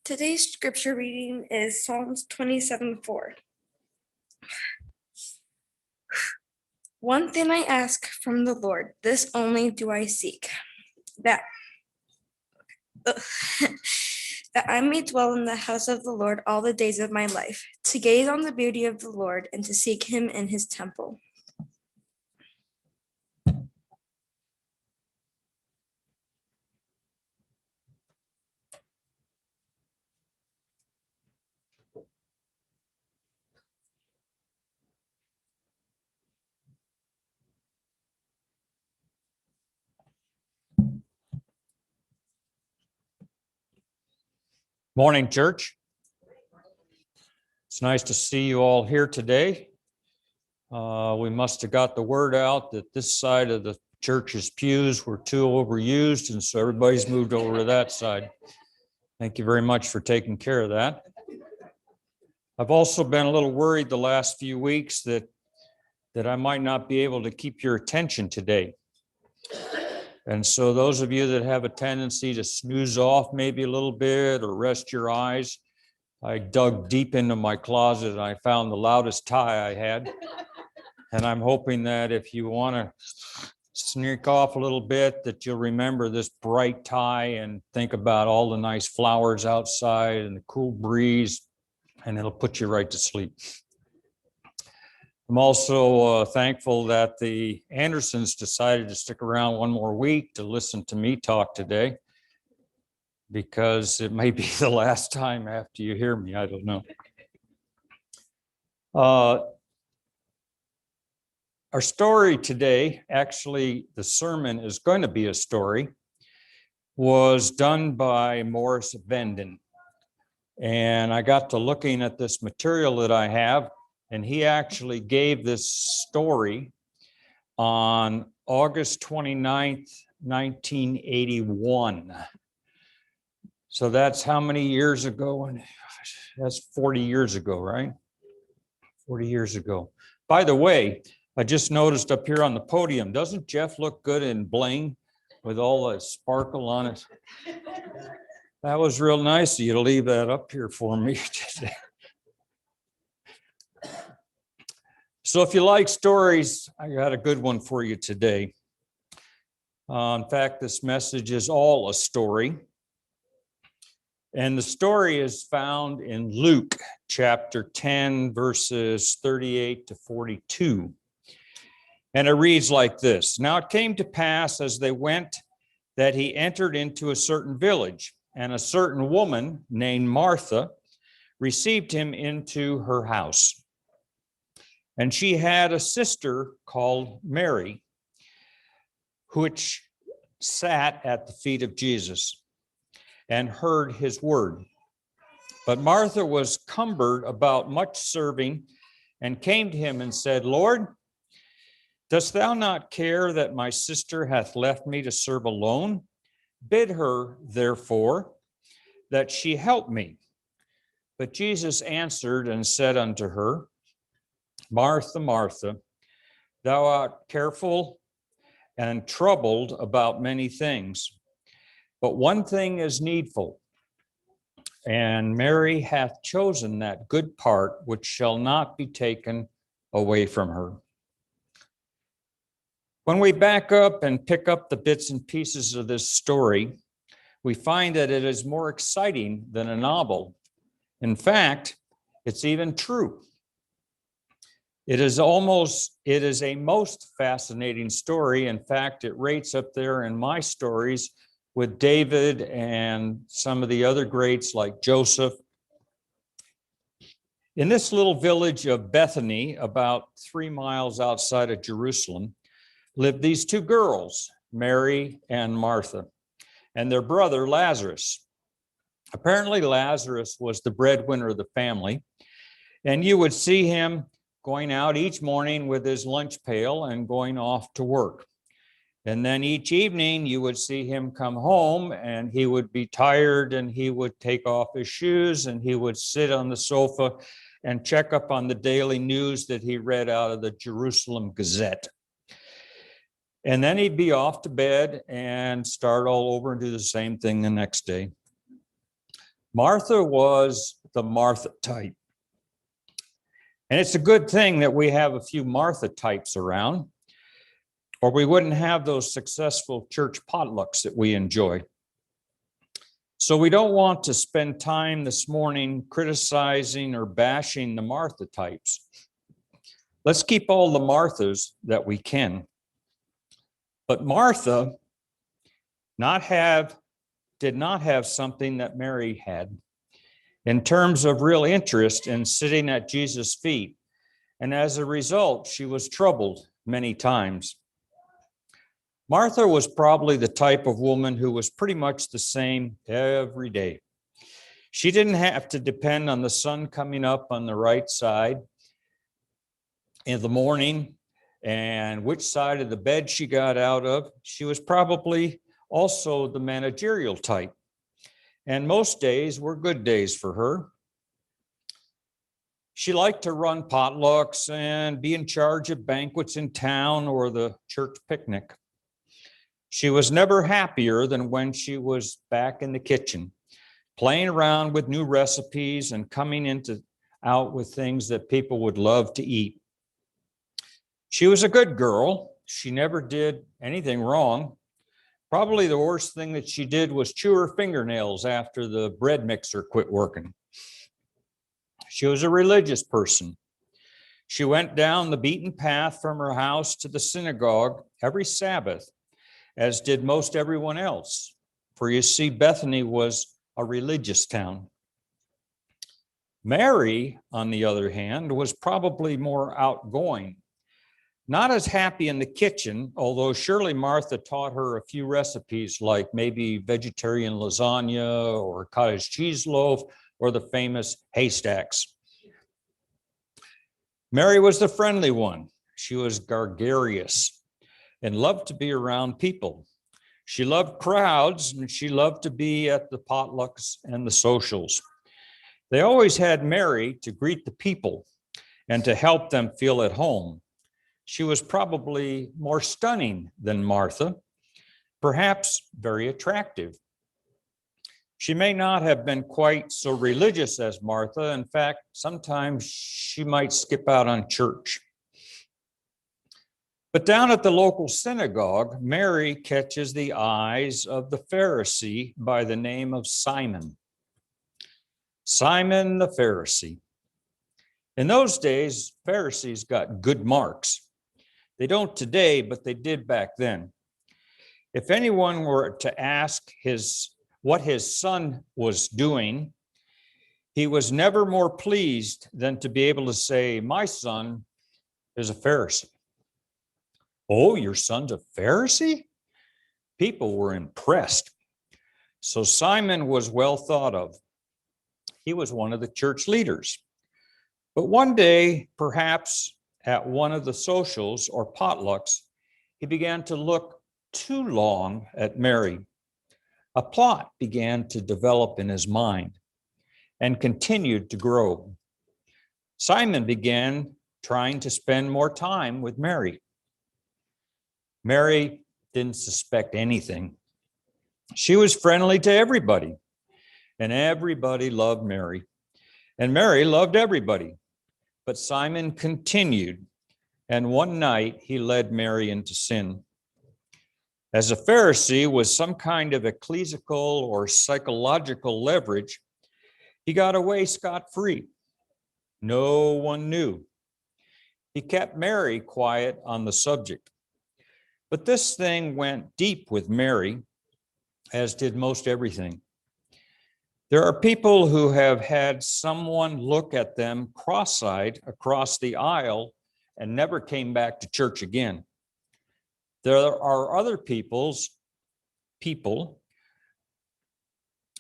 Today's scripture reading is Psalms 27:4. One thing I ask from the Lord, this only do I seek, that I may dwell in the house of the Lord all the days of my life, to gaze on the beauty of the Lord and to seek him in his temple. Morning, church. It's nice to see you all here today. We must have got the word out that this side of the church's pews were too overused, and so everybody's moved over to that side. Thank you very much for taking care of that. I've also been a little worried the last few weeks that I might not be able to keep your attention today. And so those of you that have a tendency to snooze off maybe a little bit or rest your eyes, I dug deep into my closet and I found the loudest tie I had. And I'm hoping that if you want to sneak off a little bit, that you'll remember this bright tie and think about all the nice flowers outside and the cool breeze, and it'll put you right to sleep. I'm also thankful that the Andersons decided to stick around one more week to listen to me talk today, because it may be the last time after you hear me. I don't know. Our story today, actually the sermon is going to be a story, was done by Morris Bendon. And I got to looking at this material that I have, and he actually gave this story on August 29th, 1981. So that's how many years ago? That's 40 years ago, right? 40 years ago. By the way, I just noticed up here on the podium, doesn't Jeff look good in bling with all the sparkle on it? That was real nice of you to leave that up here for me today. So if you like stories, I got a good one for you today. In fact, this message is all a story. And the story is found in Luke chapter 10, verses 38 to 42. And it reads like this. Now it came to pass as they went that he entered into a certain village, and a certain woman named Martha received him into her house. And she had a sister called Mary, which sat at the feet of Jesus and heard his word. But Martha was cumbered about much serving and came to him and said, Lord, dost thou not care that my sister hath left me to serve alone? Bid her, therefore, that she help me. But Jesus answered and said unto her, Martha, Martha, thou art careful and troubled about many things, but one thing is needful, and Mary hath chosen that good part which shall not be taken away from her. When we back up and pick up the bits and pieces of this story, we find that it is more exciting than a novel. In fact, it's even true. It is a most fascinating story. In fact, it rates up there in my stories with David and some of the other greats like Joseph. In this little village of Bethany, about 3 miles outside of Jerusalem, lived these two girls, Mary and Martha, and their brother Lazarus. Apparently, Lazarus was the breadwinner of the family, and you would see him going out each morning with his lunch pail and going off to work. And then each evening you would see him come home and he would be tired and he would take off his shoes and he would sit on the sofa and check up on the daily news that he read out of the Jerusalem Gazette. And then he'd be off to bed and start all over and do the same thing the next day. Martha was the Martha type. And it's a good thing that we have a few Martha types around, or we wouldn't have those successful church potlucks that we enjoy. So we don't want to spend time this morning criticizing or bashing the Martha types. Let's keep all the Marthas that we can. But Martha did not have something that Mary had in terms of real interest in sitting at Jesus' feet. And as a result, she was troubled many times. Martha was probably the type of woman who was pretty much the same every day. She didn't have to depend on the sun coming up on the right side in the morning and which side of the bed she got out of. She was probably also the managerial type. And most days were good days for her. She liked to run potlucks and be in charge of banquets in town or the church picnic. She was never happier than when she was back in the kitchen, playing around with new recipes and coming out with things that people would love to eat. She was a good girl. She never did anything wrong. Probably the worst thing that she did was chew her fingernails after the bread mixer quit working. She was a religious person. She went down the beaten path from her house to the synagogue every Sabbath, as did most everyone else. For you see, Bethany was a religious town. Mary, on the other hand, was probably more outgoing. Not as happy in the kitchen, although surely Martha taught her a few recipes like maybe vegetarian lasagna or cottage cheese loaf or the famous haystacks. Mary was the friendly one. She was gregarious and loved to be around people. She loved crowds and she loved to be at the potlucks and the socials. They always had Mary to greet the people and to help them feel at home. She was probably more stunning than Martha, perhaps very attractive. She may not have been quite so religious as Martha. In fact, sometimes she might skip out on church. But down at the local synagogue, Mary catches the eyes of the Pharisee by the name of Simon. Simon the Pharisee. In those days, Pharisees got good marks. They don't today, but they did back then. If anyone were to ask what his son was doing, he was never more pleased than to be able to say, "My son is a Pharisee." "Oh, your son's a Pharisee?" People were impressed. So Simon was well thought of. He was one of the church leaders. But one day, perhaps at one of the socials or potlucks, he began to look too long at Mary. A plot began to develop in his mind and continued to grow. Simon began trying to spend more time with Mary. Mary didn't suspect anything. She was friendly to everybody, and everybody loved Mary, and Mary loved everybody. But Simon continued, and one night he led Mary into sin. As a Pharisee with some kind of ecclesiastical or psychological leverage, he got away scot-free. No one knew. He kept Mary quiet on the subject. But this thing went deep with Mary, as did most everything. There are people who have had someone look at them cross-eyed across the aisle and never came back to church again. There are other people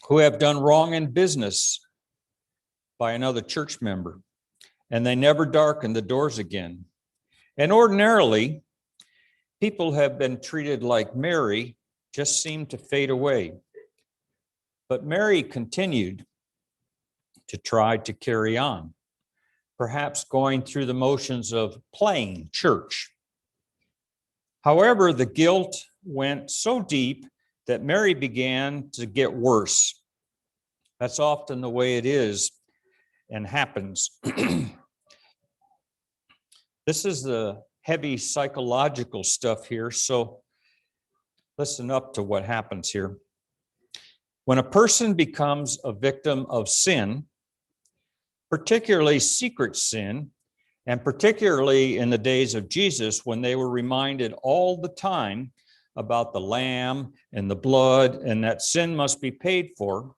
who have done wrong in business by another church member, and they never darken the doors again. And ordinarily, people have been treated like Mary, just seem to fade away. But Mary continued to try to carry on, perhaps going through the motions of playing church. However, the guilt went so deep that Mary began to get worse. That's often the way it is and happens. This is the heavy psychological stuff here, so listen up to what happens here. When a person becomes a victim of sin, particularly secret sin, and particularly in the days of Jesus, when they were reminded all the time about the lamb and the blood and that sin must be paid for,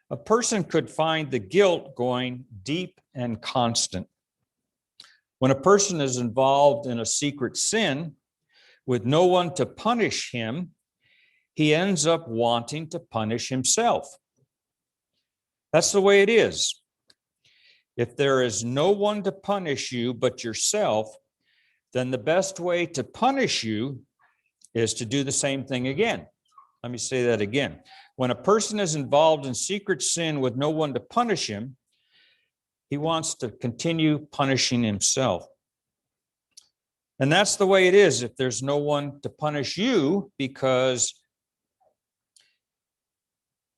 a person could find the guilt going deep and constant. When a person is involved in a secret sin with no one to punish him, he ends up wanting to punish himself. That's the way it is. If there is no one to punish you but yourself, then the best way to punish you is to do the same thing again. Let me say that again. When a person is involved in secret sin with no one to punish him, he wants to continue punishing himself. And that's the way it is if there's no one to punish you, because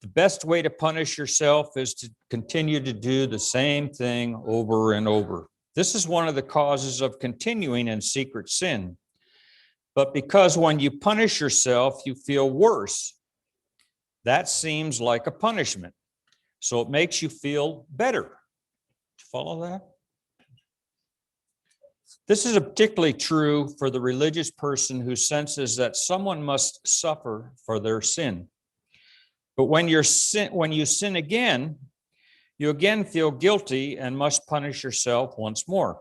the best way to punish yourself is to continue to do the same thing over and over. This is one of the causes of continuing in secret sin. But because when you punish yourself, you feel worse, that seems like a punishment. So it makes you feel better. Follow that? This is particularly true for the religious person who senses that someone must suffer for their sin. But when you sin again, you again feel guilty and must punish yourself once more,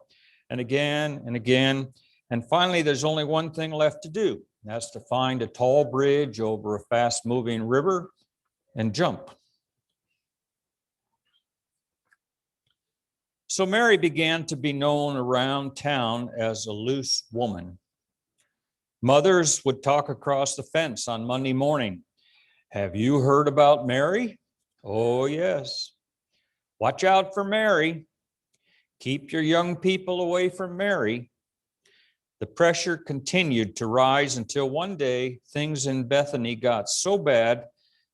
and again and again. And finally, there's only one thing left to do. That's to find a tall bridge over a fast-moving river and jump. So Mary began to be known around town as a loose woman. Mothers would talk across the fence on Monday morning. Have you heard about Mary? Oh, yes. Watch out for Mary. Keep your young people away from Mary. The pressure continued to rise until one day things in Bethany got so bad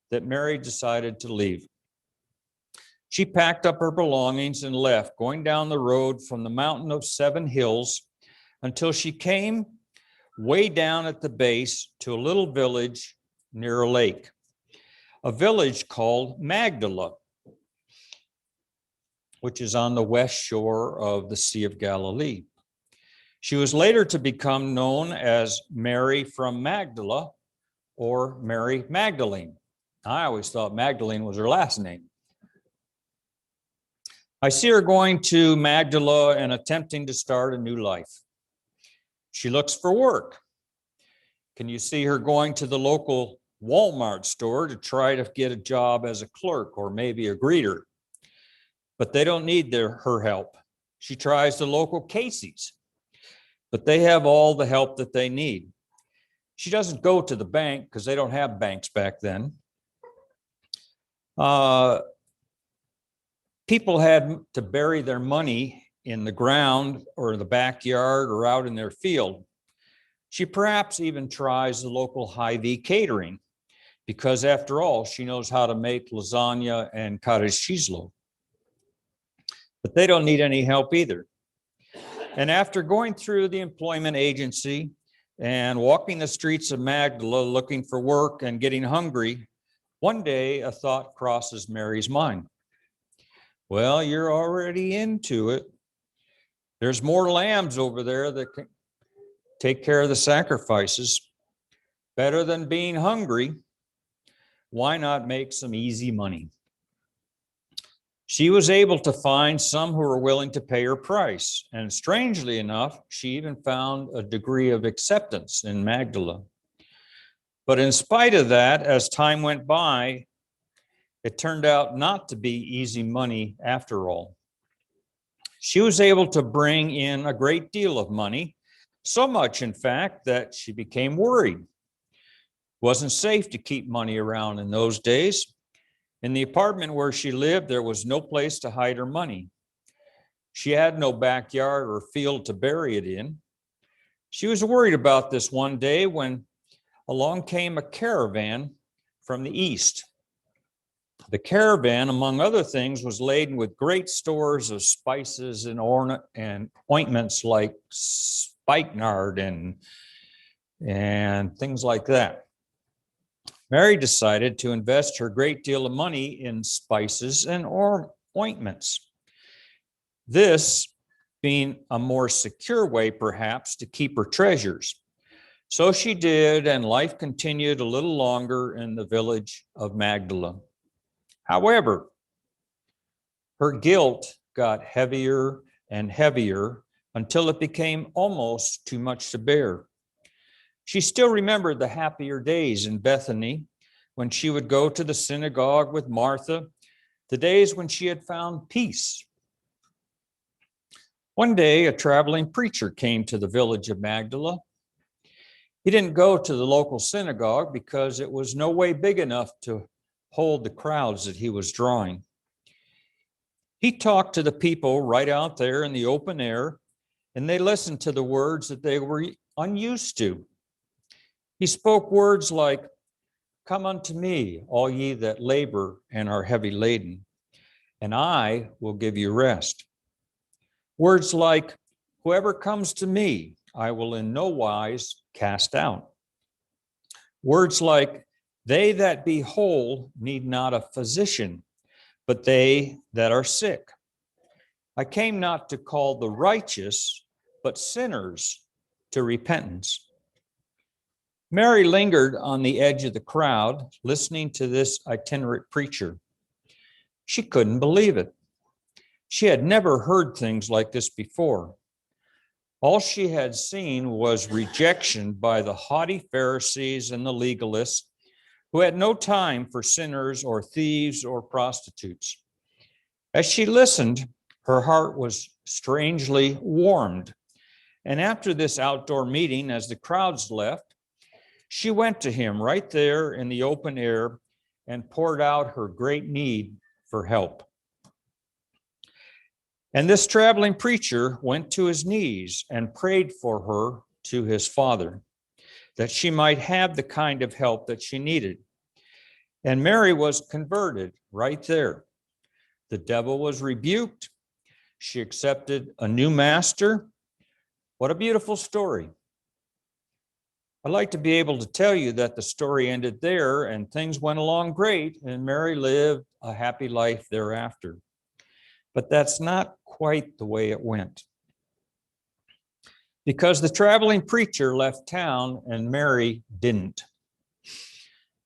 that Mary decided to leave. She packed up her belongings and left, going down the road from the mountain of 7 hills until she came way down at the base to a little village near a lake, a village called Magdala, which is on the west shore of the Sea of Galilee. She was later to become known as Mary from Magdala or Mary Magdalene. I always thought Magdalene was her last name. I see her going to Magdala and attempting to start a new life. She looks for work. Can you see her going to the local Walmart store to try to get a job as a clerk or maybe a greeter? But they don't need her help. She tries the local Casey's, but they have all the help that they need. She doesn't go to the bank because they don't have banks back then. People had to bury their money in the ground or the backyard or out in their field. She perhaps even tries the local Hy-Vee catering because after all, she knows how to make lasagna and cottage cheese loaf. But they don't need any help either. And after going through the employment agency and walking the streets of Magdala looking for work and getting hungry, one day a thought crosses Mary's mind. Well, you're already into it. There's more lambs over there that can take care of the sacrifices. Better than being hungry. Why not make some easy money? She was able to find some who were willing to pay her price. And strangely enough, she even found a degree of acceptance in Magdala. But in spite of that, as time went by, it turned out not to be easy money after all. She was able to bring in a great deal of money, so much, in fact, that she became worried. It wasn't safe to keep money around in those days. In the apartment where she lived, there was no place to hide her money. She had no backyard or field to bury it in. She was worried about this one day when along came a caravan from the east. The caravan, among other things, was laden with great stores of spices and ointments like spikenard and things like that. Mary decided to invest her great deal of money in spices and ointments. This being a more secure way, perhaps, to keep her treasures. So she did, and life continued a little longer in the village of Magdala. However, her guilt got heavier and heavier until it became almost too much to bear. She still remembered the happier days in Bethany when she would go to the synagogue with Martha, the days when she had found peace. One day, a traveling preacher came to the village of Magdala. He didn't go to the local synagogue because it was no way big enough to hold the crowds that he was drawing. He talked to the people right out there in the open air, and they listened to the words that they were unused to. He spoke words like, "Come unto me, all ye that labor and are heavy laden, and I will give you rest." Words like, "Whoever comes to me, I will in no wise cast out." Words like, "They that be whole need not a physician, but they that are sick. I came not to call the righteous, but sinners to repentance." Mary lingered on the edge of the crowd, listening to this itinerant preacher. She couldn't believe it. She had never heard things like this before. All she had seen was rejection by the haughty Pharisees and the legalists, who had no time for sinners or thieves or prostitutes. As she listened, her heart was strangely warmed. And after this outdoor meeting, as the crowds left, she went to him right there in the open air and poured out her great need for help. And this traveling preacher went to his knees and prayed for her to his Father, that she might have the kind of help that she needed. And Mary was converted right there. The devil was rebuked. She accepted a new master. What a beautiful story. I'd like to be able to tell you that the story ended there and things went along great and Mary lived a happy life thereafter. But that's not quite the way it went. Because the traveling preacher left town and Mary didn't.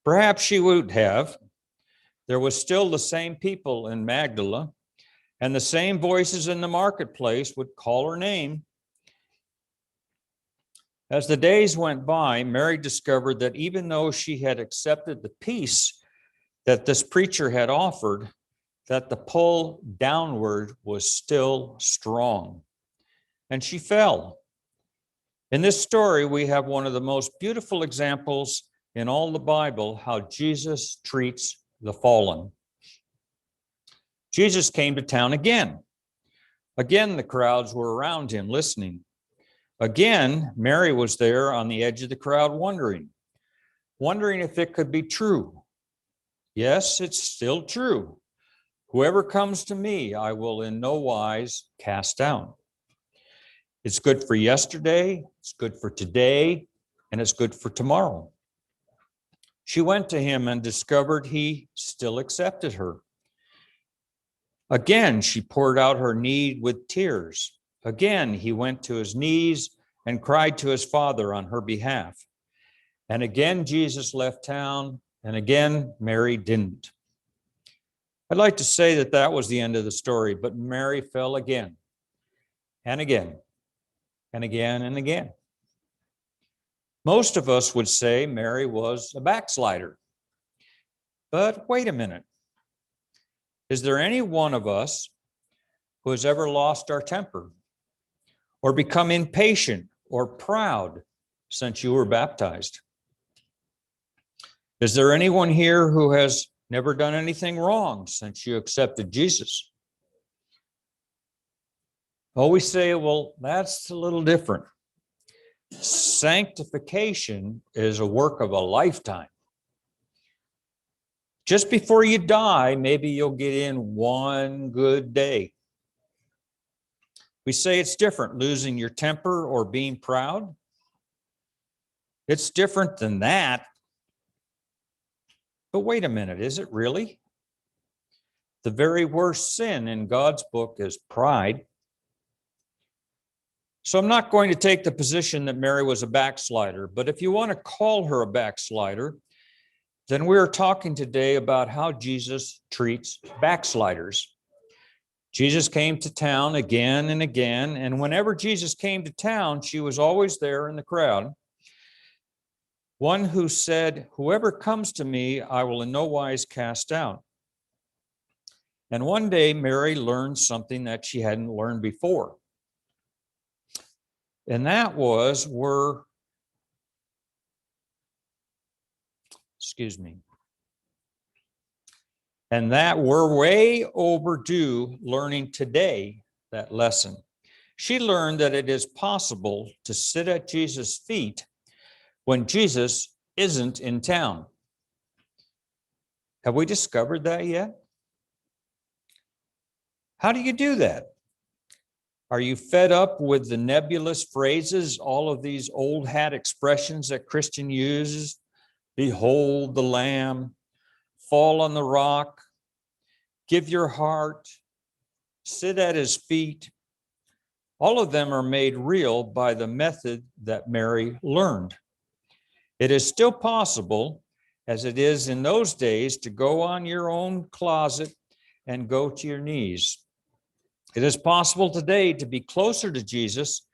Perhaps she would have. There was still the same people in Magdala, and the same voices in the marketplace would call her name. As the days went by, Mary discovered that even though she had accepted the peace that this preacher had offered, that the pull downward was still strong, and she fell. In this story, we have one of the most beautiful examples in all the Bible how Jesus treats the fallen. Jesus came to town again. Again, the crowds were around him listening. Again, Mary was there on the edge of the crowd wondering if it could be true. Yes, it's still true. Whoever comes to me, I will in no wise cast out. It's good for yesterday, it's good for today, and it's good for tomorrow. She went to him and discovered he still accepted her. Again, she poured out her need with tears. Again, he went to his knees and cried to his Father on her behalf. And again, Jesus left town, and again, Mary didn't. I'd like to say that that was the end of the story, but Mary fell again and again and again and again. Most of us would say Mary was a backslider. But wait a minute. Is there any one of us who has ever lost our temper or become impatient or proud since you were baptized? Is there anyone here who has never done anything wrong since you accepted Jesus? Oh, we say, well, that's a little different. Sanctification is a work of a lifetime. Just before you die, maybe you'll get in one good day. We say it's different, losing your temper or being proud. It's different than that. But wait a minute, is it really? The very worst sin in God's book is pride. So I'm not going to take the position that Mary was a backslider, but if you want to call her a backslider, then we're talking today about how Jesus treats backsliders. Jesus came to town again and again, and whenever Jesus came to town, she was always there in the crowd. One who said, "Whoever comes to me, I will in no wise cast out." And one day, Mary learned something that she hadn't learned before. And that was and that we're way overdue learning today that lesson. She learned that it is possible to sit at Jesus' feet when Jesus isn't in town. Have we discovered that yet? How do you do that? Are you fed up with the nebulous phrases, all of these old hat expressions that Christian uses? Behold the Lamb, fall on the rock, give your heart, sit at his feet. All of them are made real by the method that Mary learned. It is still possible, as it is in those days, to go on your own closet and go to your knees. It is possible today to be closer to Jesus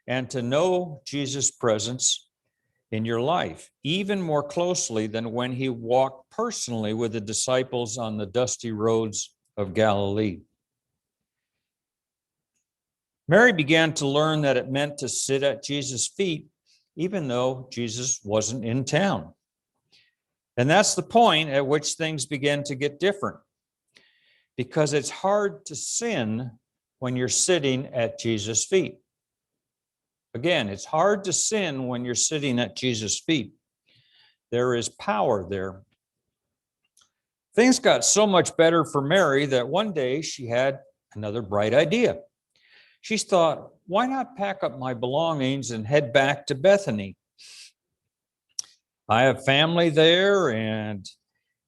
and to know Jesus' presence in your life, even more closely than when he walked personally with the disciples on the dusty roads of Galilee. Mary began to learn that it meant to sit at Jesus' feet, even though Jesus wasn't in town. And that's the point at which things begin to get different, because it's hard to sin when you're sitting at Jesus' feet. Again, it's hard to sin when you're sitting at Jesus' feet. There is power there. Things got so much better for Mary that one day she had another bright idea. She thought, why not pack up my belongings and head back to Bethany? I have family there, and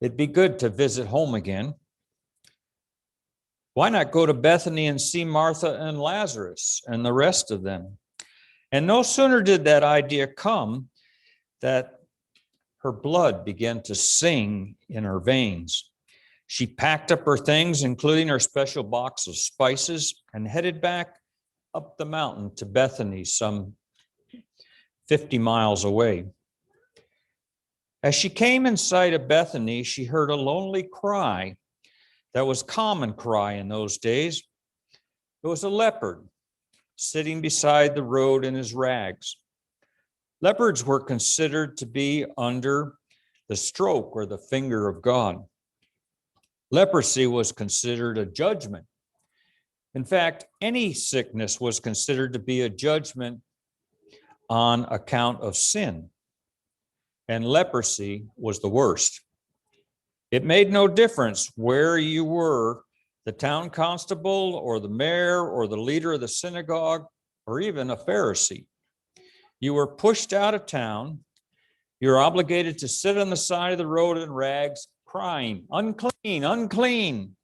it'd be good to visit home again. Why not go to Bethany and see Martha and Lazarus and the rest of them? And no sooner did that idea come that her blood began to sing in her veins. She packed up her things, including her special box of spices, and headed back up the mountain to Bethany, some 50 miles away. As she came in sight of Bethany, she heard a lonely cry that was a common cry in those days. It was a leopard sitting beside the road in his rags. Leopards were considered to be under the stroke or the finger of God. Leprosy was considered a judgment. In fact, any sickness was considered to be a judgment on account of sin. And leprosy was the worst. It made no difference where you were, the town constable or the mayor or the leader of the synagogue or even a Pharisee. You were pushed out of town. You're obligated to sit on the side of the road in rags, crying, unclean, unclean,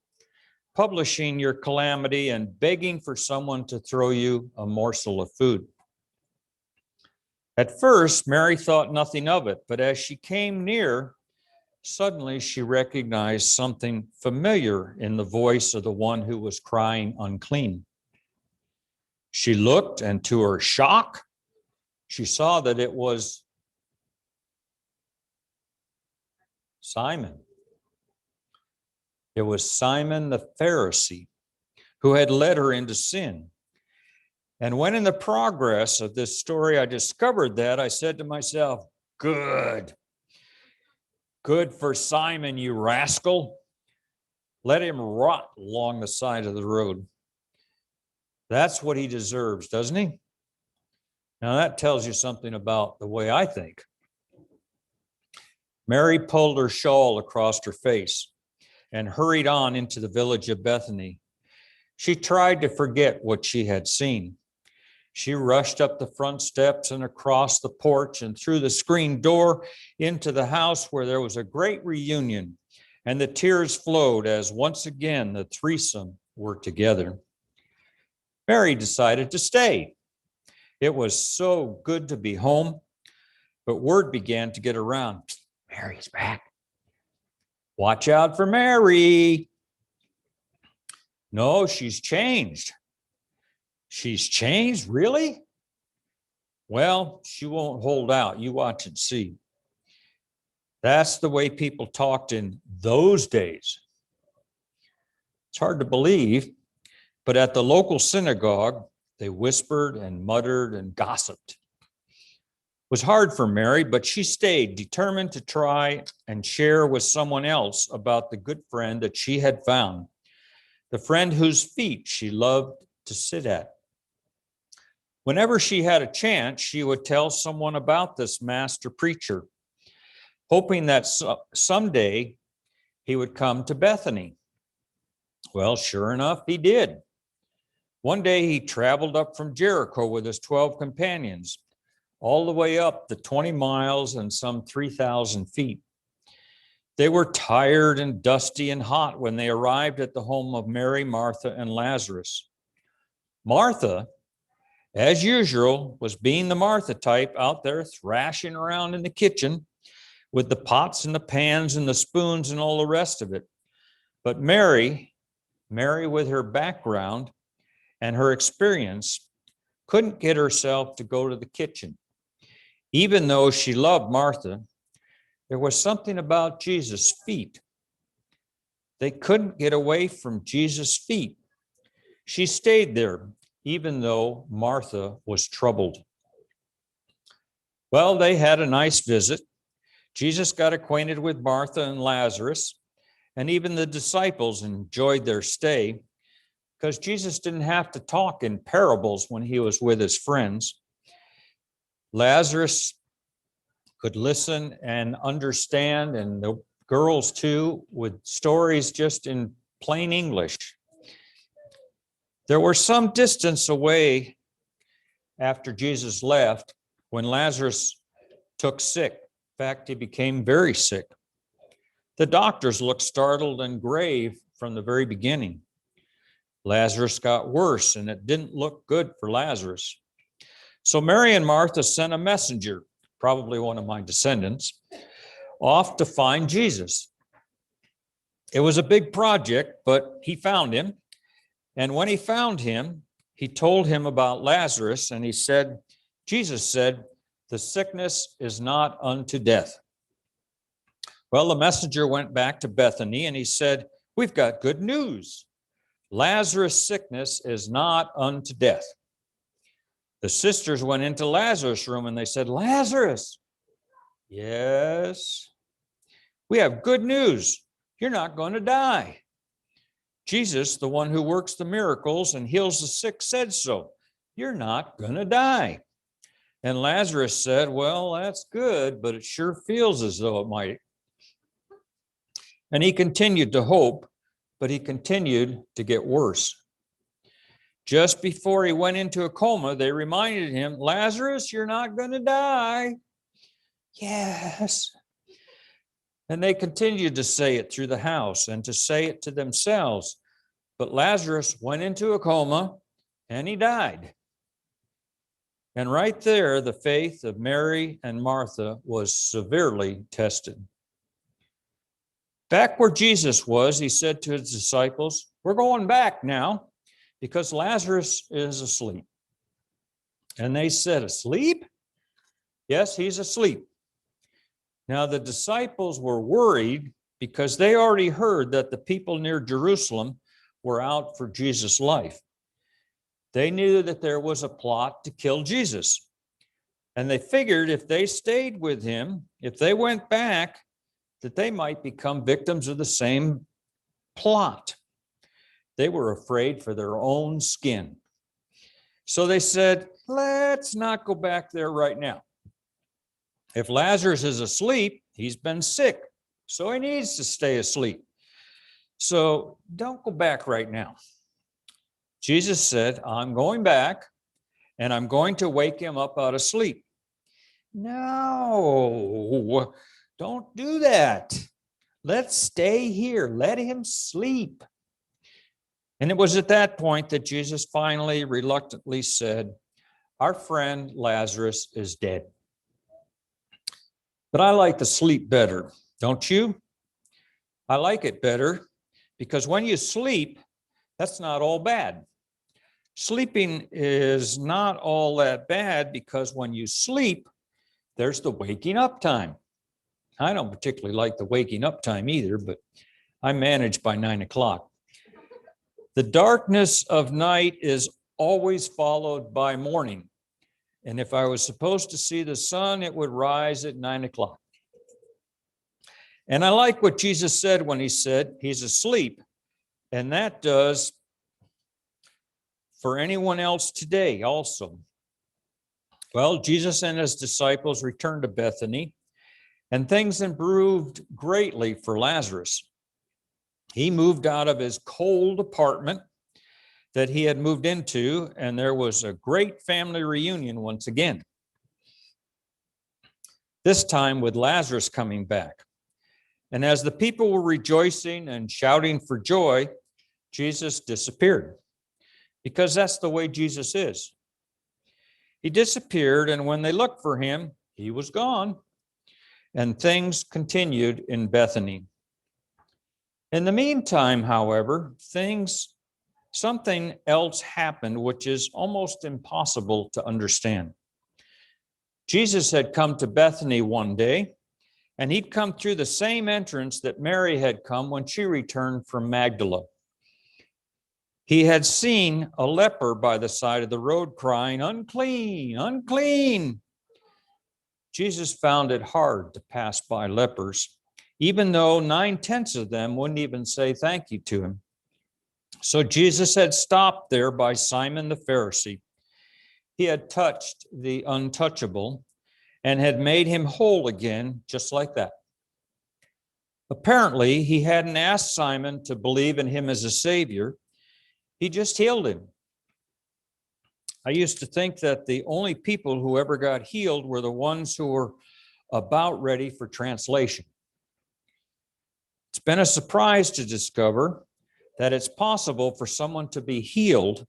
publishing your calamity and begging for someone to throw you a morsel of food. At first, Mary thought nothing of it, but as she came near, suddenly she recognized something familiar in the voice of the one who was crying unclean. She looked, and to her shock, she saw that it was Simon. It was Simon the Pharisee who had led her into sin. And when in the progress of this story I discovered that, I said to myself, good for Simon, you rascal. Let him rot along the side of the road. That's what he deserves, doesn't he? Now that tells you something about the way I think. Mary pulled her shawl across her face and hurried on into the village of Bethany. She tried to forget what she had seen. She rushed up the front steps and across the porch and through the screen door into the house where there was a great reunion, and the tears flowed as once again the threesome were together. Mary decided to stay. It was so good to be home, but word began to get around. Mary's back. Watch out for Mary. No, she's changed. She's changed? Really? Well, she won't hold out. You watch and see. That's the way people talked in those days. It's hard to believe, but at the local synagogue, they whispered and muttered and gossiped. It was hard for Mary, but she stayed, determined to try and share with someone else about the good friend that she had found, the friend whose feet she loved to sit at. Whenever she had a chance, she would tell someone about this master preacher, hoping that someday he would come to Bethany. Well, sure enough, he did. One day he traveled up from Jericho with his 12 companions, all the way up the 20 miles and some 3,000 feet. They were tired and dusty and hot when they arrived at the home of Mary, Martha, and Lazarus. Martha, as usual, was being the Martha type, out there thrashing around in the kitchen with the pots and the pans and the spoons and all the rest of it. But Mary with her background and her experience, couldn't get herself to go to the kitchen. Even though she loved Martha, there was something about Jesus' feet. They couldn't get away from Jesus' feet. She stayed there, even though Martha was troubled. Well, they had a nice visit. Jesus got acquainted with Martha and Lazarus, and even the disciples enjoyed their stay because Jesus didn't have to talk in parables when he was with his friends. Lazarus could listen and understand, and the girls too, with stories just in plain English. There were some distance away after Jesus left when Lazarus took sick. In fact, he became very sick. The doctors looked startled and grave from the very beginning. Lazarus got worse, and it didn't look good for Lazarus. So Mary and Martha sent a messenger, probably one of my descendants, off to find Jesus. It was a big project, but he found him. And when he found him, he told him about Lazarus, and Jesus said, "The sickness is not unto death." Well, the messenger went back to Bethany, and he said, "We've got good news. Lazarus' sickness is not unto death." The sisters went into Lazarus' room and they said, "Lazarus, yes, we have good news. You're not going to die. Jesus, the one who works the miracles and heals the sick, said so. You're not going to die." And Lazarus said, "Well, that's good, but it sure feels as though it might." And he continued to hope, but he continued to get worse. Just before he went into a coma, they reminded him, "Lazarus, you're not going to die." "Yes." And they continued to say it through the house and to say it to themselves. But Lazarus went into a coma and he died. And right there, the faith of Mary and Martha was severely tested. Back where Jesus was, he said to his disciples, "We're going back now because Lazarus is asleep." And they said, "Asleep?" "Yes, he's asleep." Now the disciples were worried because they already heard that the people near Jerusalem were out for Jesus' life. They knew that there was a plot to kill Jesus. And they figured if they stayed with him, if they went back, that they might become victims of the same plot. They were afraid for their own skin. So they said, "Let's not go back there right now." If Lazarus is asleep, he's been sick, so he needs to stay asleep. So don't go back right now. Jesus said, I'm going back and I'm going to wake him up out of sleep. No, don't do that. Let's stay here. Let him sleep. And it was at that point that Jesus finally reluctantly said, our friend Lazarus is dead. But I like to sleep better, don't you? I like it better because when you sleep, that's not all bad. Sleeping is not all that bad because when you sleep, there's the waking up time. I don't particularly like the waking up time either, but I manage by 9 o'clock. The darkness of night is always followed by morning. And if I was supposed to see the sun, it would rise at 9 o'clock. And I like what Jesus said when he said he's asleep. And that does for anyone else today also. Well, Jesus and his disciples returned to Bethany, and things improved greatly for Lazarus. He moved out of his cold apartment that he had moved into, and there was a great family reunion once again. This time with Lazarus coming back. And as the people were rejoicing and shouting for joy, Jesus disappeared. Because that's the way Jesus is. He disappeared, and when they looked for him, he was gone. And things continued in Bethany. In the meantime, however, something else happened which is almost impossible to understand. Jesus had come to Bethany one day, and he'd come through the same entrance that Mary had come when she returned from Magdala. He had seen a leper by the side of the road crying, unclean, unclean. Jesus found it hard to pass by lepers, even though 9/10 of them wouldn't even say thank you to him. So Jesus had stopped there by Simon the Pharisee. He had touched the untouchable and had made him whole again, just like that. Apparently, he hadn't asked Simon to believe in him as a savior. He just healed him. I used to think that the only people who ever got healed were the ones who were about ready for translation. It's been a surprise to discover that it's possible for someone to be healed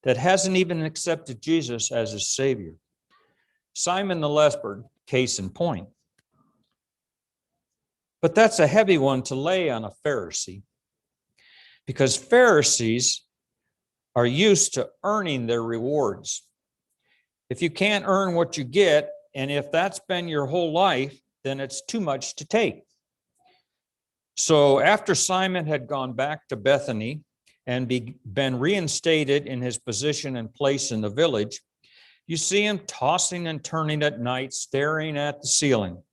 that hasn't even accepted Jesus as his Savior. Simon the leper, case in point. But that's a heavy one to lay on a Pharisee, because Pharisees are used to earning their rewards. If you can't earn what you get, and if that's been your whole life, then it's too much to take. So after Simon had gone back to Bethany and been reinstated in his position and place in the village, you see him tossing and turning at night, staring at the ceiling,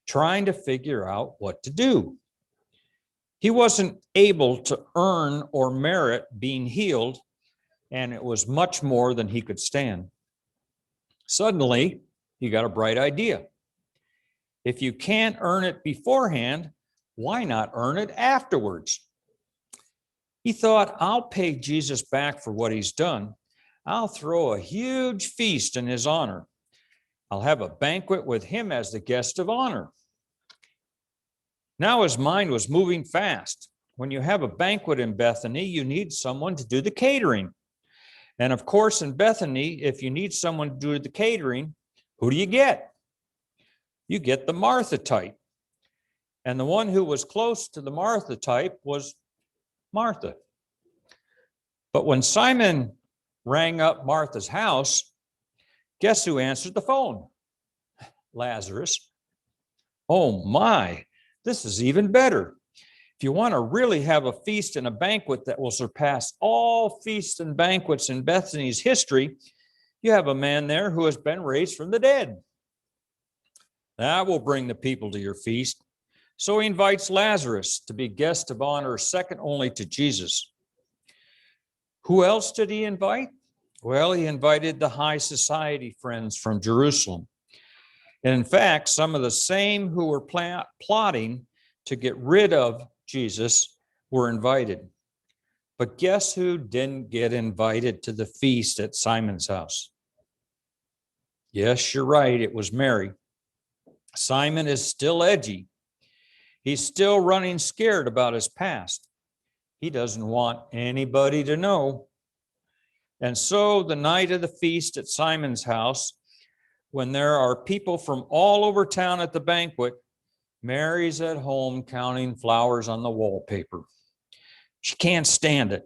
trying to figure out what to do. He wasn't able to earn or merit being healed, and it was much more than he could stand. Suddenly, he got a bright idea. If you can't earn it beforehand, why not earn it afterwards? He thought, I'll pay Jesus back for what he's done. I'll throw a huge feast in his honor. I'll have a banquet with him as the guest of honor. Now his mind was moving fast. When you have a banquet in Bethany, you need someone to do the catering. And of course, in Bethany, if you need someone to do the catering, who do you get? You get the Martha type. And the one who was close to the Martha type was Martha. But when Simon rang up Martha's house, guess who answered the phone? Lazarus. Oh my, this is even better. If you want to really have a feast and a banquet that will surpass all feasts and banquets in Bethany's history, you have a man there who has been raised from the dead. That will bring the people to your feast. So he invites Lazarus to be guest of honor, second only to Jesus. Who else did he invite? Well, he invited the high society friends from Jerusalem. And in fact, some of the same who were plotting to get rid of Jesus were invited. But guess who didn't get invited to the feast at Simon's house? Yes, you're right. It was Mary. Simon is still edgy. He's still running scared about his past. He doesn't want anybody to know. And so the night of the feast at Simon's house, when there are people from all over town at the banquet, Mary's at home counting flowers on the wallpaper. She can't stand it.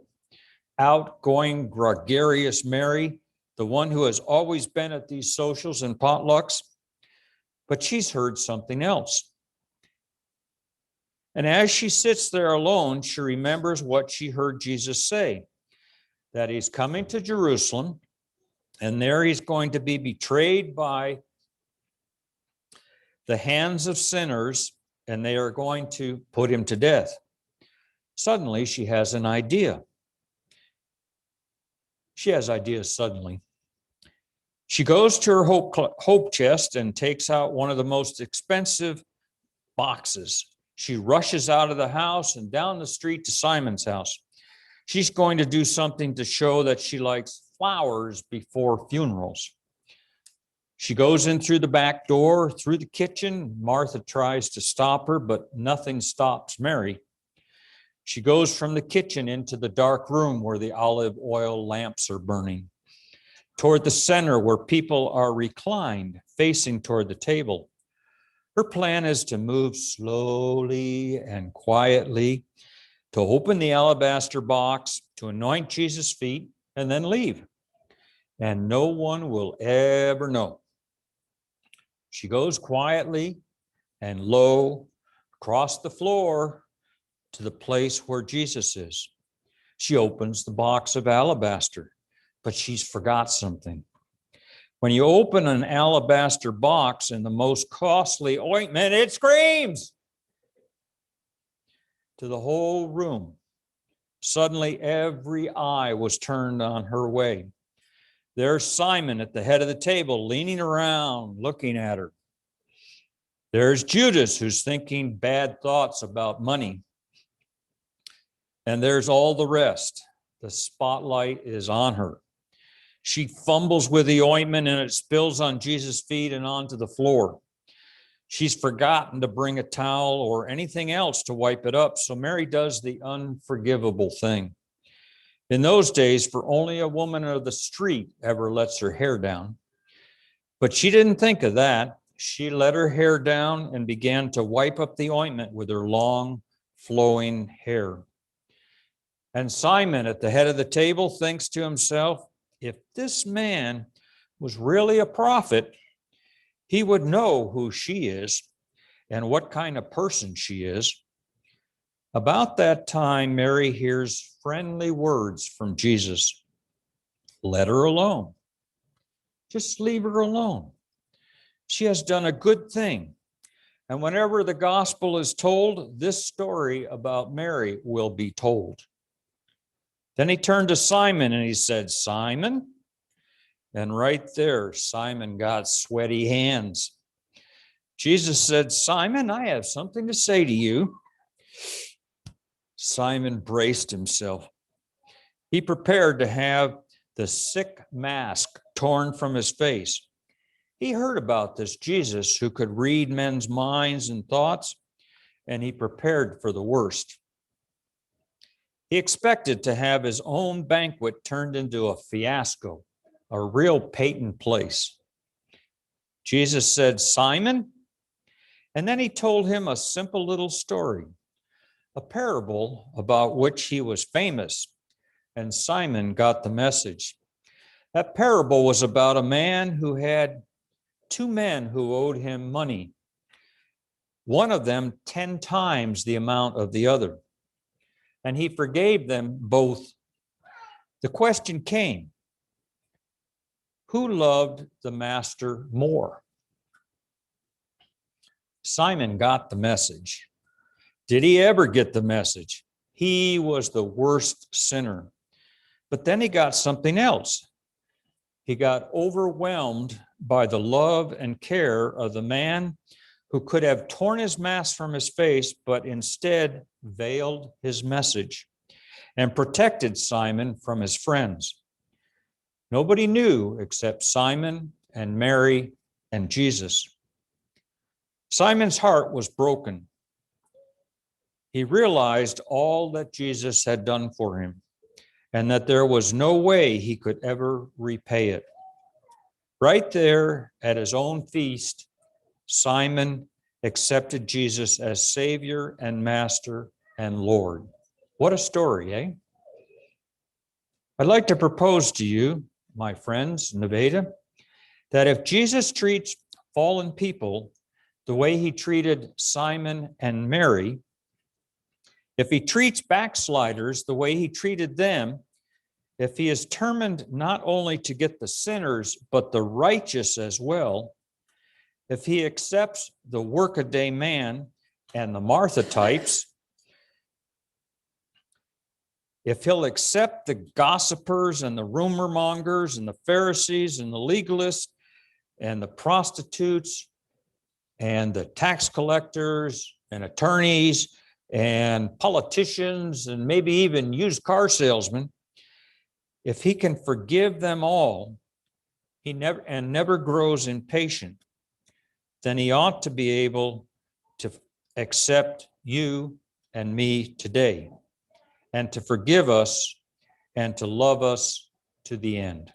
Outgoing, gregarious Mary, the one who has always been at these socials and potlucks, but she's heard something else. And as she sits there alone, she remembers what she heard Jesus say, that he's coming to Jerusalem, and there he's going to be betrayed by the hands of sinners, and they are going to put him to death. Suddenly, she has an idea. She has ideas suddenly. She goes to her hope chest and takes out one of the most expensive boxes. She rushes out of the house and down the street to Simon's house. She's going to do something to show that she likes flowers before funerals. She goes in through the back door, through the kitchen. Martha tries to stop her, but nothing stops Mary. She goes from the kitchen into the dark room where the olive oil lamps are burning, toward the center where people are reclined, facing toward the table. Her plan is to move slowly and quietly, to open the alabaster box, to anoint Jesus' feet, and then leave. And no one will ever know. She goes quietly and low across the floor to the place where Jesus is. She opens the box of alabaster, but she's forgot something. When you open an alabaster box in the most costly ointment, it screams to the whole room. Suddenly, every eye was turned on her way. There's Simon at the head of the table, leaning around, looking at her. There's Judas, who's thinking bad thoughts about money. And there's all the rest. The spotlight is on her. She fumbles with the ointment and it spills on Jesus' feet and onto the floor. She's forgotten to bring a towel or anything else to wipe it up, so Mary does the unforgivable thing. In those days, for only a woman of the street ever lets her hair down. But she didn't think of that. She let her hair down and began to wipe up the ointment with her long, flowing hair. And Simon at the head of the table thinks to himself, if this man was really a prophet, he would know who she is and what kind of person she is. About that time, Mary hears friendly words from Jesus. Let her alone. Just leave her alone. She has done a good thing. And whenever the gospel is told, this story about Mary will be told. Then he turned to Simon and he said, Simon. And right there, Simon got sweaty hands. Jesus said, Simon, I have something to say to you. Simon braced himself. He prepared to have the sick mask torn from his face. He heard about this Jesus who could read men's minds and thoughts, and he prepared for the worst. He expected to have his own banquet turned into a fiasco, a real Peyton place. Jesus said, Simon, and then he told him a simple little story, a parable about which he was famous, and Simon got the message. That parable was about a man who had two men who owed him money, one of them 10 times the amount of the other, and he forgave them both. The question came, who loved the master more? Simon got the message. Did he ever get the message? He was the worst sinner. But then he got something else. He got overwhelmed by the love and care of the man who could have torn his mask from his face, but instead veiled his message and protected Simon from his friends. Nobody knew except Simon and Mary and Jesus. Simon's heart was broken. He realized all that Jesus had done for him and that there was no way he could ever repay it. Right there at his own feast, Simon accepted Jesus as Savior and Master and Lord. What a story, eh? I'd like to propose to you, my friends, Nevada, that if Jesus treats fallen people the way he treated Simon and Mary, if he treats backsliders the way he treated them, if he is determined not only to get the sinners, but the righteous as well, if he accepts the workaday man and the Martha types, if he'll accept the gossipers and the rumor mongers and the Pharisees and the legalists and the prostitutes and the tax collectors and attorneys and politicians and maybe even used car salesmen, if he can forgive them all, he never grows impatient, then he ought to be able to accept you and me today and to forgive us and to love us to the end.